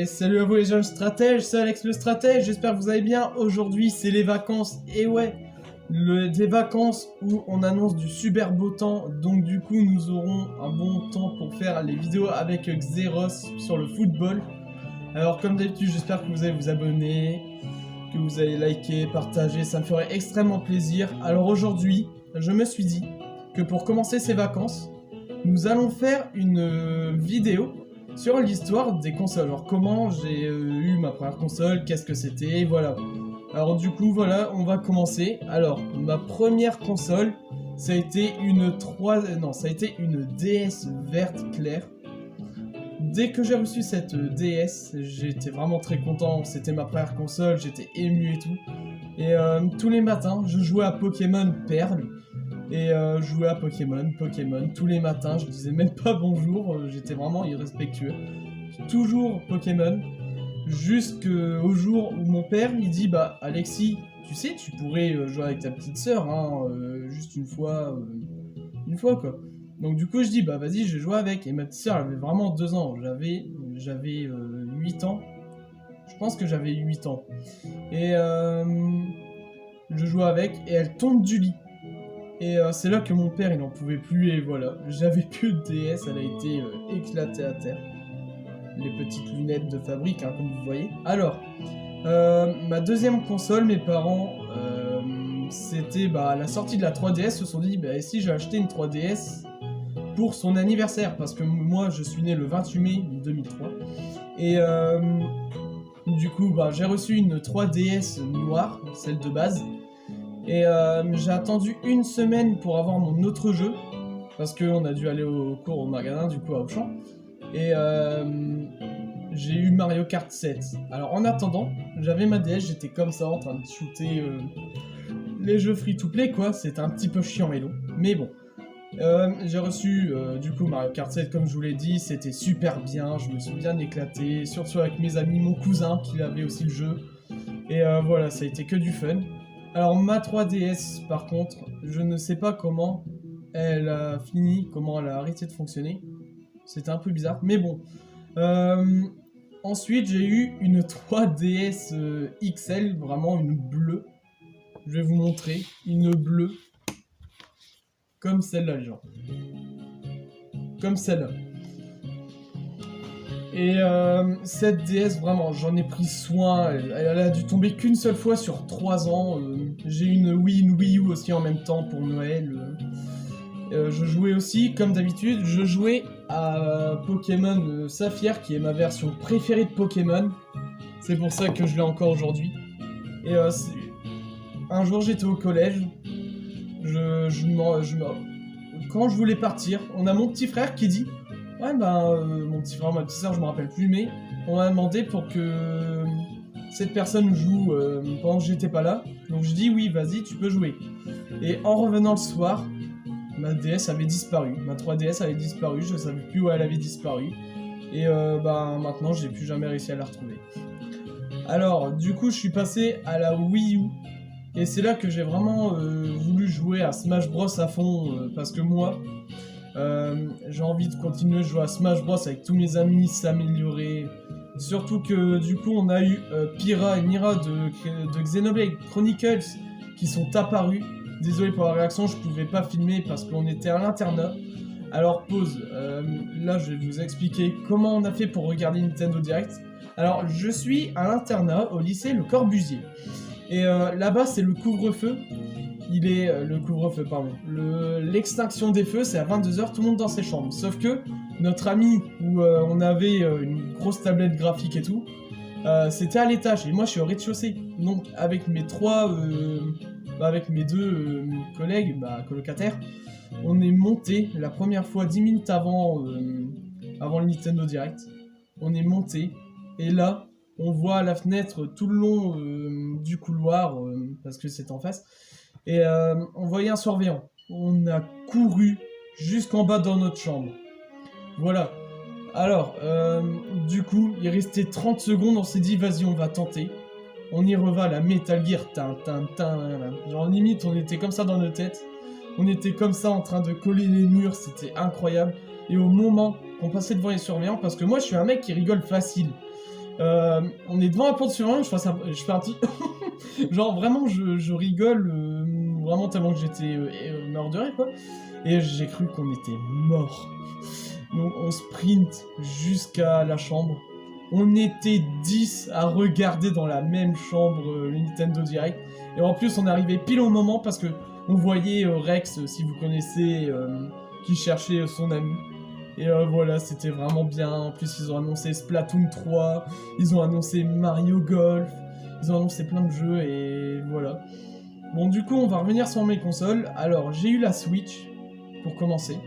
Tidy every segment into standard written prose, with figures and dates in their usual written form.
Et salut à vous les jeunes stratèges, c'est Alex le stratège, j'espère que vous allez bien. Aujourd'hui c'est les vacances, et ouais, des vacances où on annonce du super beau temps, donc du coup nous aurons un bon temps pour faire les vidéos avec Xeros sur le football. Alors comme d'habitude j'espère que vous allez vous abonner, que vous allez liker, partager, ça me ferait extrêmement plaisir. Alors aujourd'hui, je me suis dit que pour commencer ces vacances, nous allons faire une vidéo sur l'histoire des consoles, genre comment j'ai eu ma première console, qu'est-ce que c'était, voilà. Alors du coup, voilà, on va commencer. Alors, ma première console, ça a été une DS verte claire. Dès que j'ai reçu cette DS, j'étais vraiment très content, c'était ma première console, j'étais ému et tout. Et tous les matins, je jouais à Pokémon Perle. Et je jouais à Pokémon, tous les matins, je disais même pas bonjour, j'étais vraiment irrespectueux. Toujours Pokémon, jusqu'au jour où mon père il dit bah Alexis, tu sais, tu pourrais jouer avec ta petite sœur, hein, juste une fois quoi. Donc du coup je dis bah vas-y, je vais jouer avec. Et ma petite sœur elle avait vraiment 2 ans, j'avais 8 ans, je pense que j'avais 8 ans. Et je jouais avec et elle tombe du lit. Et c'est là que mon père il n'en pouvait plus et voilà, j'avais plus de DS, elle a été éclatée à terre. Les petites lunettes de fabrique, hein, comme vous voyez. Alors, ma deuxième console, mes parents, c'était à la sortie de la 3DS, se sont dit bah si j'ai acheté une 3DS pour son anniversaire, parce que moi je suis né le 28 mai 2003. Et du coup j'ai reçu une 3DS noire, celle de base. Et j'ai attendu une semaine pour avoir mon autre jeu, parce qu'on a dû aller au cours au magasin, du coup à Auchan. Et j'ai eu Mario Kart 7. Alors en attendant, j'avais ma DS, j'étais comme ça en train de shooter les jeux free-to-play quoi, c'était un petit peu chiant et long, mais bon. J'ai reçu du coup Mario Kart 7 comme je vous l'ai dit, c'était super bien, je me suis bien éclaté, surtout avec mes amis, mon cousin qui avait aussi le jeu. Et voilà, ça a été que du fun. Alors ma 3DS par contre, je ne sais pas comment elle a fini, comment elle a arrêté de fonctionner. C'était un peu bizarre, mais bon. Ensuite j'ai eu une 3DS XL, vraiment une bleue. Je vais vous montrer, une bleue. Comme celle-là les gens. Comme celle-là. Et cette DS, vraiment, j'en ai pris soin, elle a dû tomber qu'une seule fois sur 3 ans. J'ai une Wii U aussi en même temps pour Noël. Je jouais aussi, comme d'habitude, je jouais à Pokémon Saphir, qui est ma version préférée de Pokémon. C'est pour ça que je l'ai encore aujourd'hui. Et un jour, j'étais au collège. Quand je voulais partir, on a mon petit frère qui dit... Ouais mon petit frère, ma petite soeur, je me rappelle plus, mais on m'a demandé pour que cette personne joue pendant que j'étais pas là. Donc je dis oui, vas-y, tu peux jouer. Et en revenant le soir, ma DS avait disparu. Ma 3DS avait disparu, je savais plus où elle avait disparu. Et maintenant, j'ai plus jamais réussi à la retrouver. Alors, du coup, je suis passé à la Wii U. Et c'est là que j'ai vraiment voulu jouer à Smash Bros à fond, parce que moi... j'ai envie de continuer de jouer à Smash Bros avec tous mes amis, s'améliorer. Surtout que du coup on a eu Pyra et Mira de Xenoblade Chronicles qui sont apparus. Désolé pour la réaction, je pouvais pas filmer parce qu'on était à l'internat. Alors pause, là je vais vous expliquer comment on a fait pour regarder Nintendo Direct. Alors je suis à l'internat au lycée Le Corbusier. Et là-bas c'est le couvre-feu. Il est le couvre-feu, pardon. L'extinction des feux, c'est à 22h, tout le monde dans ses chambres. Sauf que notre ami, où on avait une grosse tablette graphique et tout, c'était à l'étage. Et moi, je suis au rez-de-chaussée. Donc, avec mes avec mes deux collègues, colocataires, on est monté la première fois 10 minutes avant le Nintendo Direct. On est monté, et là, on voit à la fenêtre tout le long du couloir, parce que c'est en face. Et on voyait un surveillant. On a couru jusqu'en bas dans notre chambre. Voilà. Alors, du coup, il restait 30 secondes, on s'est dit, vas-y, on va tenter. On y reva, la Metal Gear, genre limite, on était comme ça dans nos têtes. On était comme ça en train de coller les murs, c'était incroyable. Et au moment qu'on passait devant les surveillants, parce que moi, je suis un mec qui rigole facile. On est devant la porte sur un, je fais un petit... Genre vraiment je rigole, vraiment tellement que j'étais mort de rire quoi. Et j'ai cru qu'on était mort. Donc on sprint jusqu'à la chambre. On était 10 à regarder dans la même chambre le Nintendo Direct. Et en plus on est arrivé pile au moment parce que on voyait Rex, si vous connaissez, qui cherchait son ami. Et voilà, c'était vraiment bien. En plus ils ont annoncé Splatoon 3, ils ont annoncé Mario Golf, ils ont annoncé plein de jeux et voilà. Bon du coup on va revenir sur mes consoles. Alors j'ai eu la Switch pour commencer.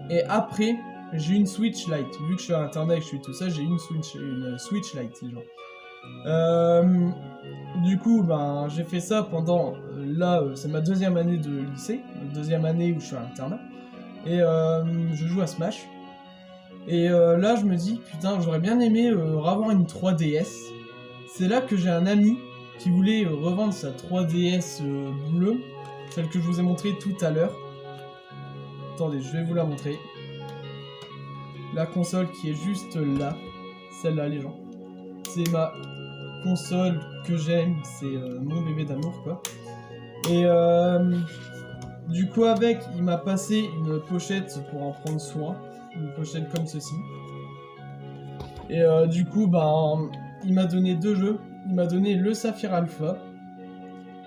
Et après j'ai eu une Switch Lite. Vu que je suis à internet et que je suis tout ça, j'ai eu une Switch Lite, c'est genre. Du coup, ben, j'ai fait ça pendant... là, c'est ma deuxième année de lycée. La deuxième année où je suis à l'internat. Et je joue à Smash. Et là, je me dis, putain, j'aurais bien aimé avoir une 3DS. C'est là que j'ai un ami qui voulait revendre sa 3DS bleue. Celle que je vous ai montrée tout à l'heure. Attendez, je vais vous la montrer. La console qui est juste là. Celle-là, les gens. C'est ma console que j'aime. C'est mon bébé d'amour, quoi. Et du coup, avec, il m'a passé une pochette pour en prendre soin. Une pochette comme ceci. Et du coup, ben, il m'a donné 2 jeux. Il m'a donné le Saphir Alpha.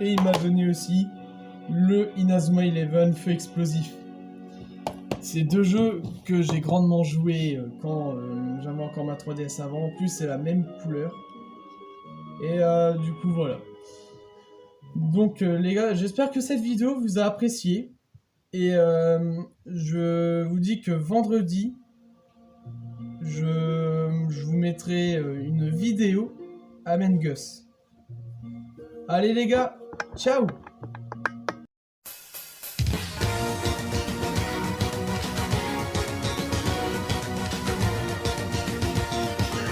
Et il m'a donné aussi le Inazuma Eleven Feu Explosif. C'est 2 jeux que j'ai grandement joué quand j'avais encore ma 3DS avant. En plus, c'est la même couleur. Et du coup, voilà. Donc, les gars, j'espère que cette vidéo vous a apprécié. Et je vous dis que vendredi, je vous mettrai une vidéo Among Us. Allez les gars, ciao!